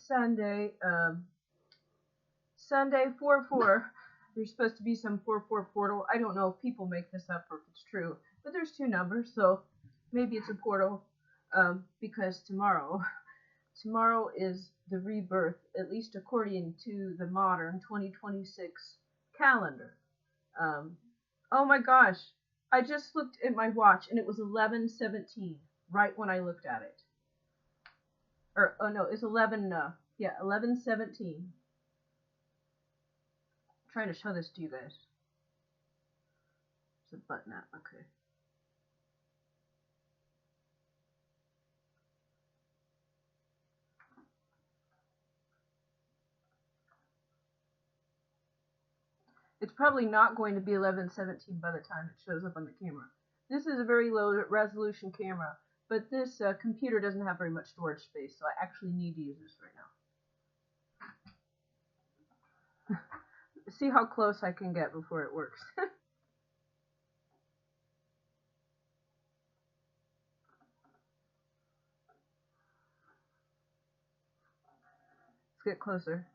Sunday. Sunday 4/4. There's supposed to be some 4/4 portal. I don't know if people make this up or if it's true, but there's two numbers, so maybe it's a portal. Because tomorrow is the rebirth, at least according to the modern 2026 calendar. Oh my gosh, I just looked at my watch and it was 11:17 right when I looked at it. Or oh no, it's 11:17. I'm trying to show this to you guys. There's a button up. Okay. It's probably not going to be 11:17 by the time it shows up on the camera. This is a very low resolution camera, but this computer doesn't have very much storage space, so I actually need to use this right now. See how close I can get before it works. Let's get closer.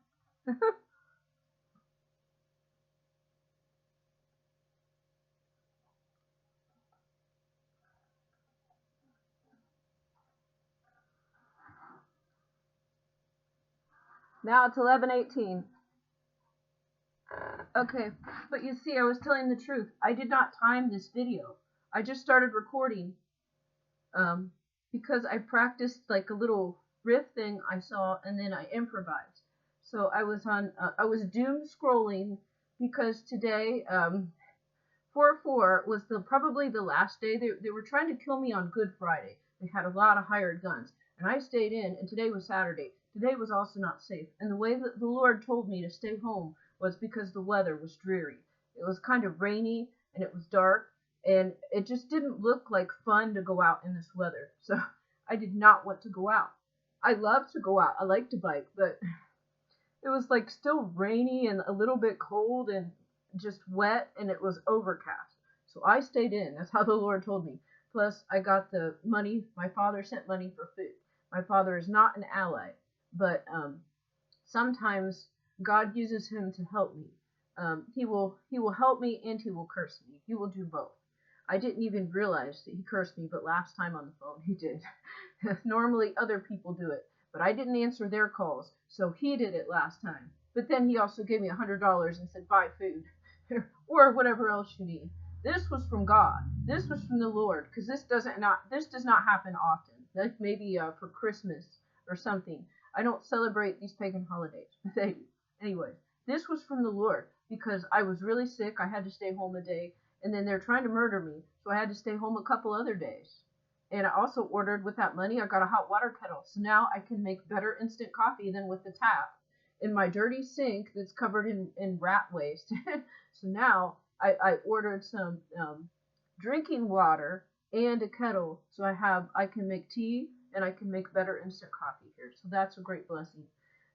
Now it's 11:18. Okay, but you see, I was telling the truth. I did not time this video. I just started recording because I practiced like a little riff thing I saw, and then I improvised. So I was doom scrolling because today 4/4 was probably the last day. They were trying to kill me on Good Friday. They had a lot of hired guns, and I stayed in. And today was Saturday. Today was also not safe. And the way that the Lord told me to stay home was because the weather was dreary. It was kind of rainy and it was dark, and it just didn't look like fun to go out in this weather. So I did not want to go out. I love to go out. I like to bike, but it was like still rainy and a little bit cold and just wet, and it was overcast. So I stayed in. That's how the Lord told me. Plus, I got the money. My father sent money for food. My father is not an ally, but sometimes God uses him to help me. He will help me and he will curse me. He will do both. I didn't even realize that he cursed me, but last time on the phone he did. Normally other people do it, but I didn't answer their calls, so he did it last time. But then he also gave me $100 and said, buy food or whatever else you need. This was from God. This was from the Lord, because this does not happen often. Like maybe for Christmas or something. I don't celebrate these pagan holidays. But anyways, this was from the Lord because I was really sick. I had to stay home a day, and then they're trying to murder me, so I had to stay home a couple other days. And I also ordered with that money, I got a hot water kettle. So now I can make better instant coffee than with the tap in my dirty sink that's covered in rat waste. So now I ordered some drinking water and a kettle, so I can make tea and I can make better instant coffee here. So that's a great blessing.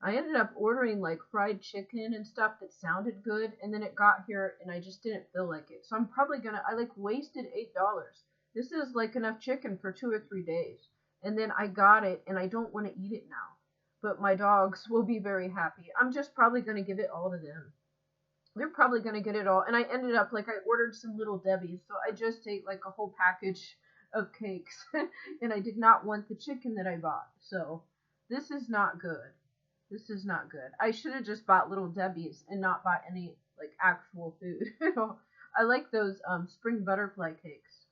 I ended up ordering like fried chicken and stuff that sounded good, and then it got here and I just didn't feel like it. So I'm probably I like wasted $8. This is like enough chicken for 2 or 3 days. And then I got it and I don't want to eat it now. But my dogs will be very happy. I'm just probably going to give it all to them. They're probably going to get it all. And I ended up like I ordered some Little Debbie's, so I just ate like a whole package of cakes. And I did not want the chicken that I bought. So this is not good. This is not good. I should have just bought Little Debbie's and not bought any like actual food. I like those spring butterfly cakes.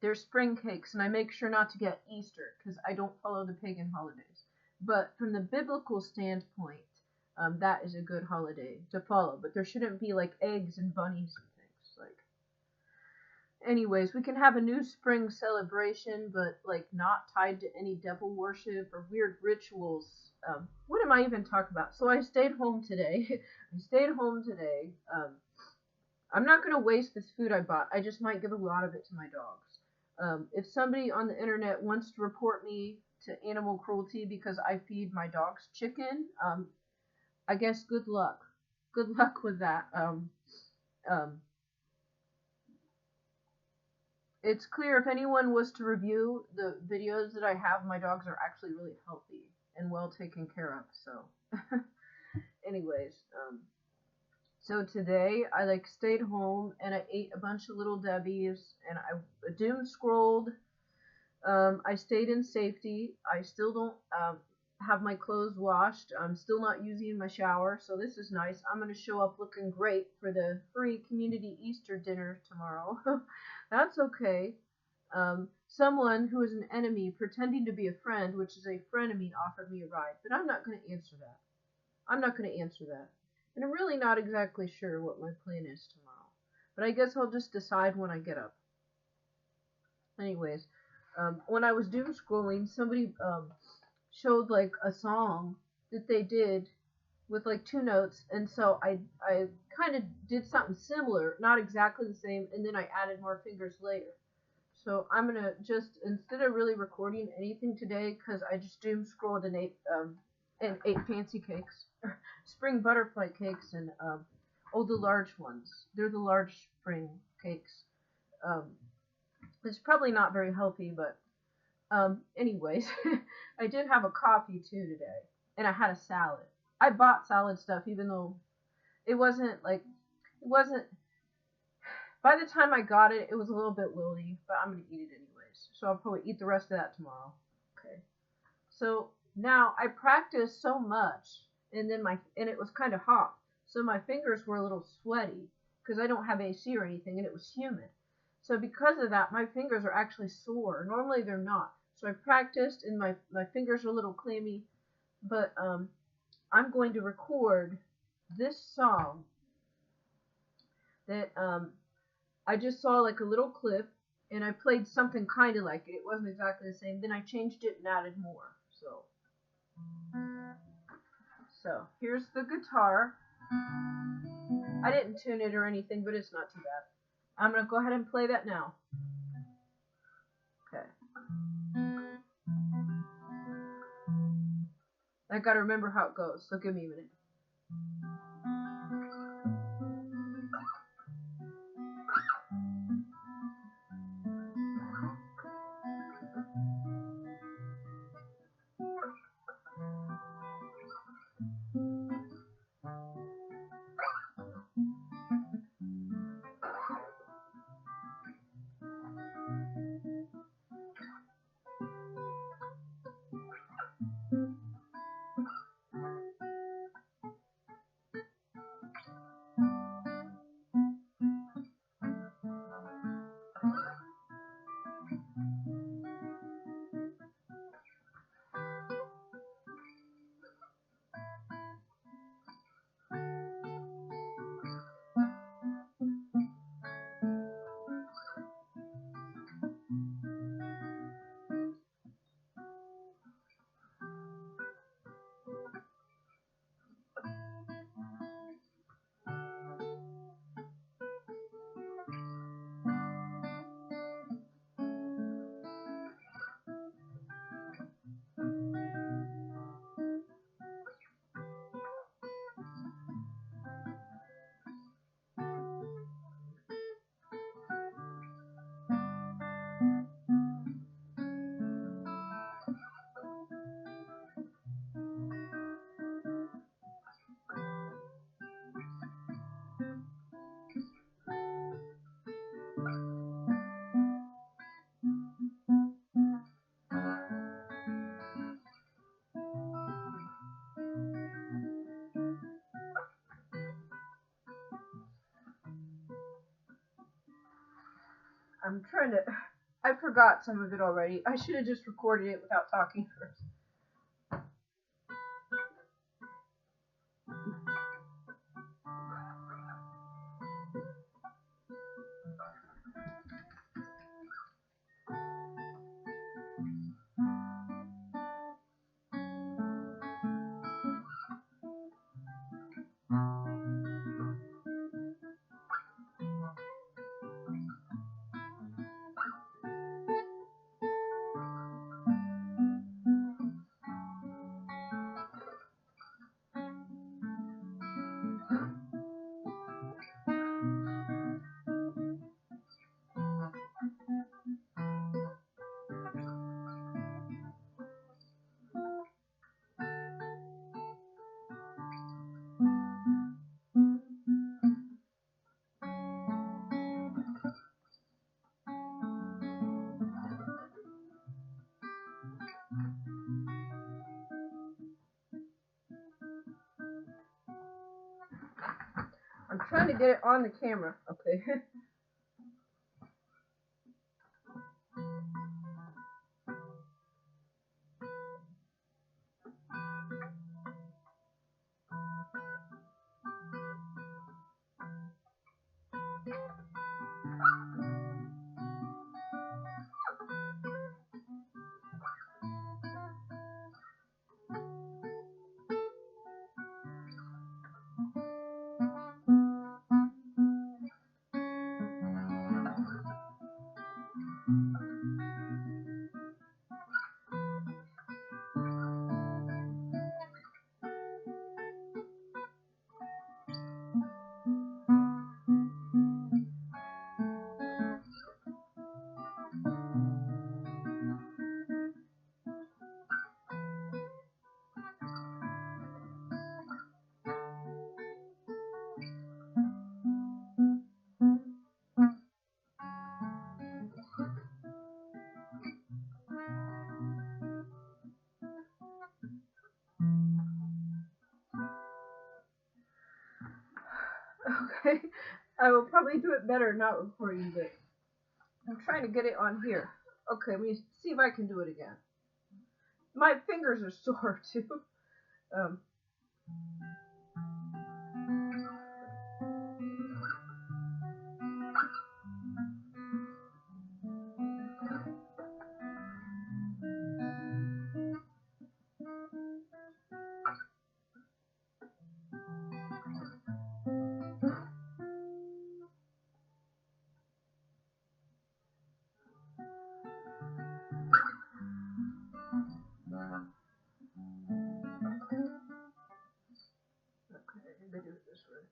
They're spring cakes, and I make sure not to get Easter because I don't follow the pagan holidays. But from the biblical standpoint, that is a good holiday to follow. But there shouldn't be like eggs and bunnies and things. Like, anyways, we can have a new spring celebration, but like not tied to any devil worship or weird rituals. What am I even talking about? So I stayed home today. I'm not going to waste this food I bought. I just might give a lot of it to my dogs. If somebody on the internet wants to report me to animal cruelty because I feed my dogs chicken, I guess good luck. Good luck with that. It's clear if anyone was to review the videos that I have, my dogs are actually really healthy. and well taken care of. So, anyways, so today I like stayed home and I ate a bunch of Little Debbie's and I doom scrolled. I stayed in safety. I still don't have my clothes washed. I'm still not using my shower, so this is nice. I'm going to show up looking great for the free community Easter dinner tomorrow. That's okay. Someone who is an enemy pretending to be a friend, which is a frenemy, offered me a ride, but I'm not going to answer that. I'm not going to answer that. And I'm really not exactly sure what my plan is tomorrow. But I guess I'll just decide when I get up. Anyways, when I was doom scrolling, somebody showed like a song that they did with like two notes, and so I kind of did something similar, not exactly the same, and then I added more fingers later. So I'm gonna just, instead of really recording anything today, because I just doom scrolled and ate fancy cakes, spring butterfly cakes, and oh, the large ones. They're the large spring cakes. Um, it's probably not very healthy, but anyways, I did have a coffee too today, and I had a salad. I bought salad stuff, even though it wasn't like it wasn't. By the time I got it, it was a little bit wilty, but I'm gonna eat it anyways. So I'll probably eat the rest of that tomorrow. Okay. So now I practiced so much, and then and it was kind of hot, so my fingers were a little sweaty because I don't have AC or anything, and it was humid. So because of that, my fingers are actually sore. Normally they're not. So I practiced, and my fingers are a little clammy. But I'm going to record this song that I just saw like a little clip, and I played something kind of like it. It wasn't exactly the same. Then I changed it and added more. So here's the guitar. I didn't tune it or anything, but it's not too bad. I'm gonna go ahead and play that now. Okay. I gotta remember how it goes, so give me a minute. I forgot some of it already. I should have just recorded it without talking first. I'm trying to get it on the camera. Okay. Okay. I will probably do it better not recording, but I'm trying to get it on here. Okay, let me see if I can do it again. My fingers are sore too. Um, okay, I'm gonna do it this way.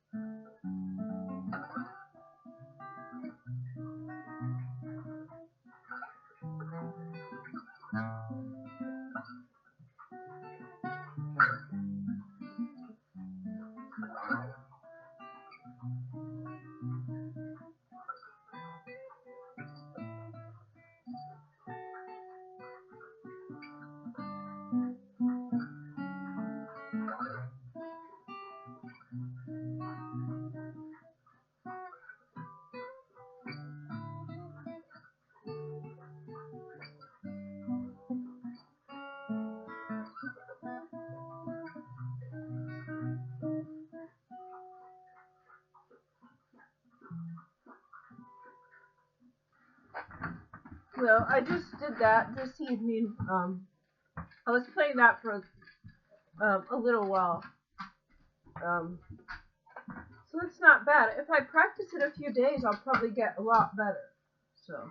Well, I just did that this evening. I was playing that for a little while. Um, so it's not bad. If I practice it a few days, I'll probably get a lot better. So.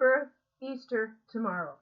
birth, Easter tomorrow.